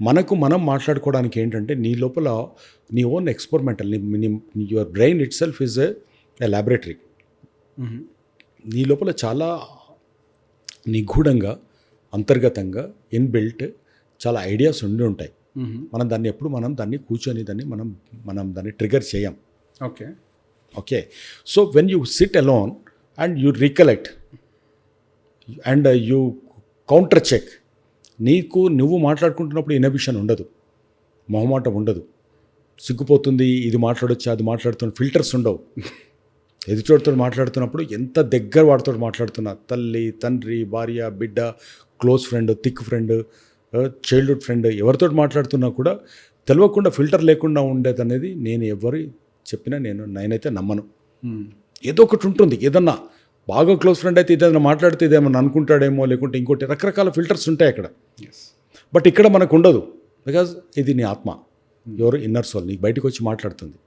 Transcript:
మనకు మనం మాట్లాడుకోవడానికి ఏంటంటే నీ లోపల నీ own experimental your brain it self is a laboratory. నీ లోపల చాలా నిగూఢంగా అంతర్గతంగా ఇన్బిల్ట్ చాలా ఐడియాస్ ఉండి ఉంటాయి. మనం దాన్ని ఎప్పుడు దాన్ని కూర్చొని మనం దాన్ని ట్రిగర్ చేయం. Okay so when you sit alone and you recollect and you counter check, నువ్వు మాట్లాడుకుంటున్నప్పుడు ఇన్హిబిషన్ ఉండదు, మొహమాటం ఉండదు, సిగ్గుపోతుంది, ఇది మాట్లాడొచ్చా అది మాట్లాడుతున్న ఫిల్టర్స్ ఉండవు. ఎదుటితో మాట్లాడుతున్నప్పుడు ఎంత దగ్గర వాడితో మాట్లాడుతున్నా, తల్లి తండ్రి భార్య బిడ్డ close friend thick friend childhood friend ఎవరితో మాట్లాడుతున్నా కూడా తెలియకుండా ఫిల్టర్ లేకుండా ఉండేది అనేది నేను ఎవరు చెప్పినా నేనైతే నమ్మను. ఏదో ఒకటి ఉంటుంది, ఏదన్నా బాగా క్లోజ్ ఫ్రెండ్ అయితే ఇదేదన్నా మాట్లాడితే ఇదేమన్నా అనుకుంటాడేమో, లేకుంటే ఇంకోటి రకరకాల ఫిల్టర్స్ ఉంటాయి అక్కడ. బట్ ఇక్కడ మనకు ఉండదు, బికాజ్ ఇది నీ ఆత్మ, ఎవరు ఇన్నర్ సోల్ నీకు బయటకు వచ్చి మాట్లాడుతుంది.